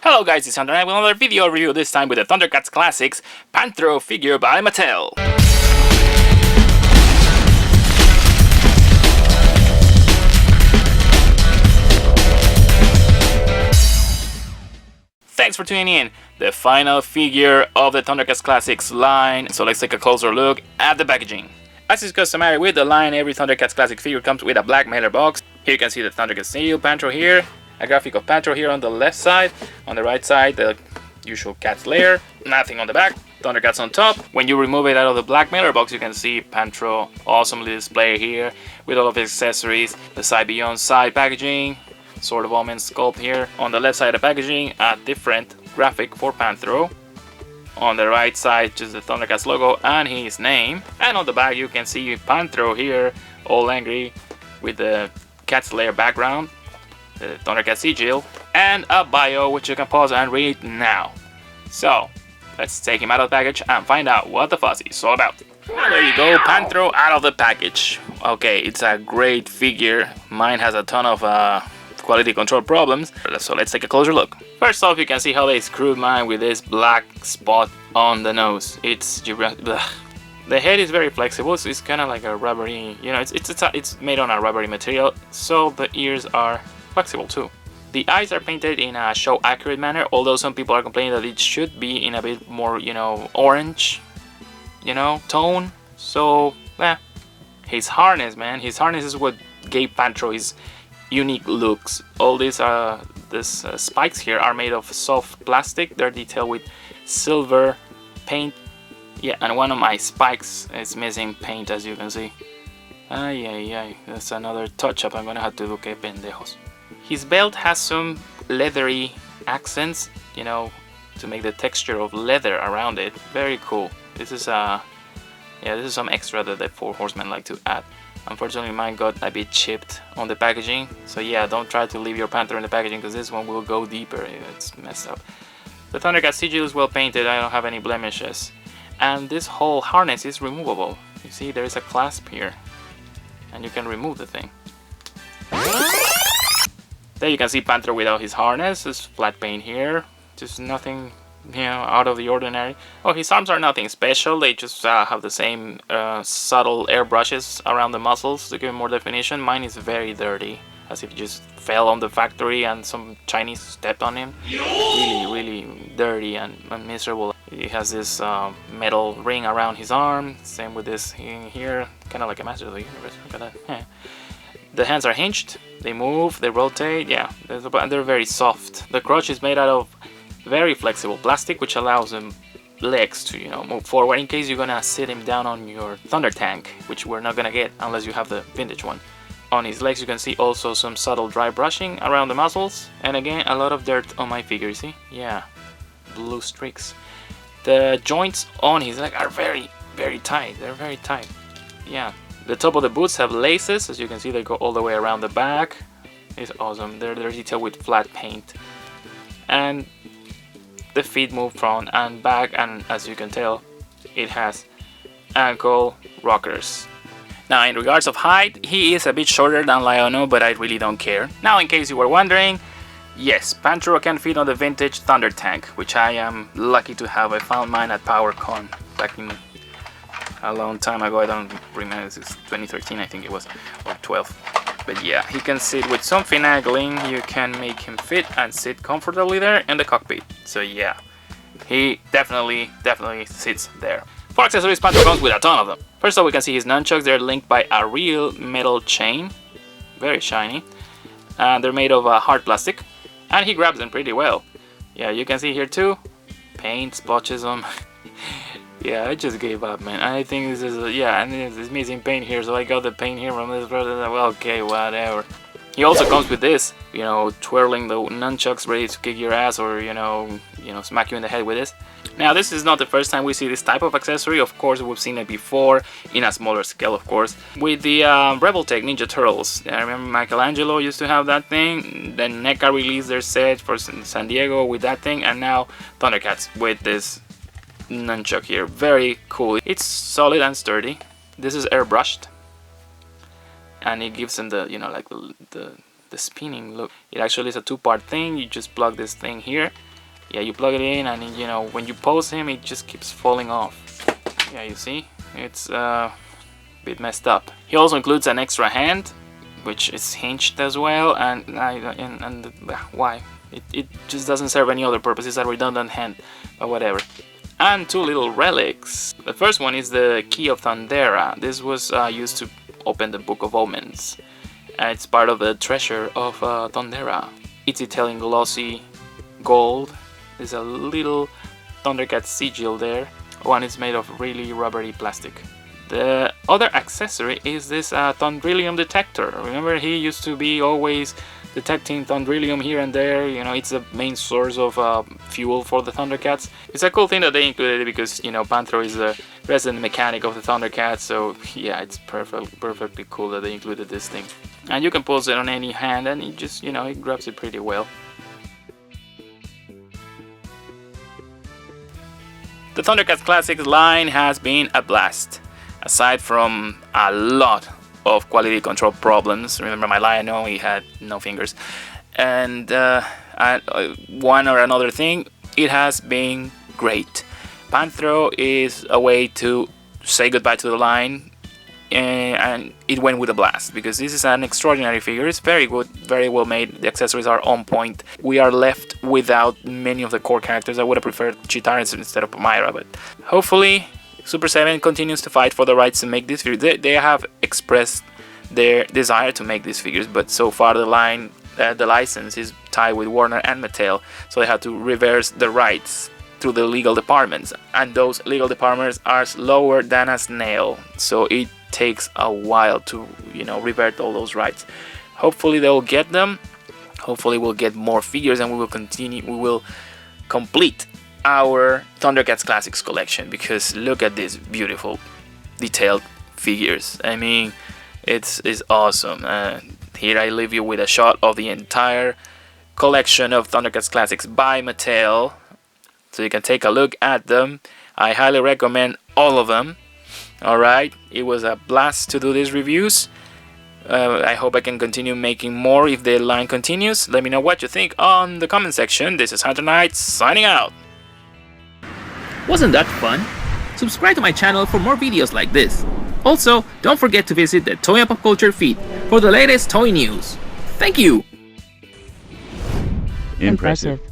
Hello guys, it's Hunter and I with another video review, this time with the Thundercats Classics Panthro figure by Mattel. Thanks for tuning in, the final figure of the Thundercats Classics line, so let's take a closer look at the packaging. As is customary with the line, every Thundercats Classic figure comes with a black mailer box. Here you can see the Thundercats seal, Panthro here, a graphic of Panthro here on the left side. On the right side, the usual cat's lair, nothing on the back, Thundercats on top. When you remove it out of the black mailer box, you can see Panthro awesomely displayed here with all of his accessories, the side beyond side packaging, sort of almond sculpt here. On the left side of the packaging, a different graphic for Panthro. On the right side, just the Thundercats logo and his name. And on the back, you can see Panthro here, all angry, with the cat's lair background, the Thundercats sigil, and a bio which you can pause and read now. So, let's take him out of the package and find out what the fuss is all about. Well, there you go, Panthro out of the package. Okay, it's a great figure. Mine has a ton of quality control problems, so let's take a closer look. First off, you can see how they screwed mine with this black spot on the nose. The head is very flexible, so it's kind of like a rubbery, you know, it's made on a rubbery material, so the ears are flexible too. The eyes are painted in a show accurate manner, although some people are complaining that it should be in a bit more, you know, orange, you know, tone. So, his harness, man, his harness is what gave Panthro his unique looks. All these spikes here are made of soft plastic. They're detailed with silver paint. Yeah, and one of my spikes is missing paint, as you can see. Ay, that's another touch-up I'm gonna have to do, que pendejos. His belt has some leathery accents, you know, to make the texture of leather around it. Very cool. This is some extra that the Four Horsemen like to add. Unfortunately, mine got a bit chipped on the packaging, so yeah, don't try to leave your Panthro in the packaging because this one will go deeper. It's messed up. The Thundercats sigil is well painted. I don't have any blemishes, and this whole harness is removable. You see, there is a clasp here, and you can remove the thing. There you can see Panthro without his harness. There's flat paint here, just nothing, you know, out of the ordinary. Oh, his arms are nothing special. They just have the same subtle airbrushes around the muscles to give him more definition. Mine is very dirty, as if he just fell on the factory and some Chinese stepped on him. Really dirty and miserable. He has this metal ring around his arm. Same with this here, kind of like a Master of the Universe. Look at that. The hands are hinged. They move, they rotate. Yeah, they're very soft. The crotch is made out of very flexible plastic, which allows them legs to, you know, move forward in case you're gonna sit him down on your Thunder Tank, which we're not gonna get unless you have the vintage one. On his legs you can see also some subtle dry brushing around the muscles, and again a lot of dirt on my figure. See? Yeah, blue streaks. The joints on his leg are very tight. They're very tight. Yeah, the top of the boots have laces, as you can see. They go all the way around the back. It's awesome. They're detailed with flat paint, and the feet move front and back, and as you can tell, it has ankle rockers. Now, in regards of height, he is a bit shorter than Lionel, but I really don't care. Now, in case you were wondering, yes, Panthro can fit on the vintage Thunder Tank, which I am lucky to have. I found mine at PowerCon back in a long time ago. I don't remember, it's 2013 I think it was, or 12. But yeah, he can sit with some finagling. You can make him fit and sit comfortably there in the cockpit. So yeah, he definitely sits there. For accessories, Panthro comes with a ton of them. First off, we can see his nunchucks. They're linked by a real metal chain, very shiny, and they're made of hard plastic, and he grabs them pretty well. Yeah, you can see here too, paint splotches them. Yeah, I just gave up, man. I think this is and it's missing paint here, so I got the paint here from this brother. Well, okay, whatever. He also comes with this, you know, twirling the nunchucks, ready to kick your ass, or you know, smack you in the head with this. Now, this is not the first time we see this type of accessory. Of course, we've seen it before in a smaller scale, of course, with the Rebel Tech Ninja Turtles. I remember Michelangelo used to have that thing. Then NECA released their set for San Diego with that thing, and now Thundercats with this nunchuck here. Very cool. It's solid and sturdy. This is airbrushed, and it gives them the, like the spinning look. It actually is a two-part thing. You just plug this thing here Yeah, you plug it in, and you know, when you pose him, it just keeps falling off. Yeah, you see, it's a bit messed up. He also includes an extra hand, which is hinged as well, and why? It just doesn't serve any other purpose. It's a redundant hand, but whatever. And two little relics. The first one is the Key of Thundera. This was used to open the Book of Omens. It's part of the treasure of Thundera. It's Italian glossy gold. There's a little Thundercat sigil there. One is made of really rubbery plastic. The other accessory is this Thundrillium detector. Remember, he used to be always detecting Thundrillium here and there. You know, it's the main source of fuel for the Thundercats. It's a cool thing that they included it because, you know, Panthro is the resident mechanic of the Thundercats. So yeah, it's perfectly cool that they included this thing. And you can pose it on any hand, and it just, you know, it grabs it pretty well. The Thundercats Classics line has been a blast. Aside from a lot of quality control problems, remember my Lion-O, he had no fingers, and one or another thing, it has been great. Panthro is a way to say goodbye to the line, and it went with a blast, because this is an extraordinary figure. It's very good, very well made, the accessories are on point. We are left without many of the core characters. I would have preferred Chitaris instead of Myra, but hopefully Super 7 continues to fight for the rights to make these figures. They have expressed their desire to make these figures, but so far the line, the license is tied with Warner and Mattel, so they have to reverse the rights through the legal departments, and those legal departments are slower than a snail, so it takes a while to, you know, revert all those rights. Hopefully they'll get them. Hopefully we'll get more figures, and we will complete our Thundercats Classics collection, because look at these beautiful detailed figures. I mean, it's awesome. Here I leave you with a shot of the entire collection of Thundercats Classics by Mattel, so you can take a look at them. I highly recommend all of them. Alright, it was a blast to do these reviews. I hope I can continue making more if the line continues. Let me know what you think on the comment section. This is Hunter Knight signing out. Wasn't that fun? Subscribe to my channel for more videos like this. Also, don't forget to visit the Toy and Pop Culture feed for the latest toy news. Thank you! Impressive.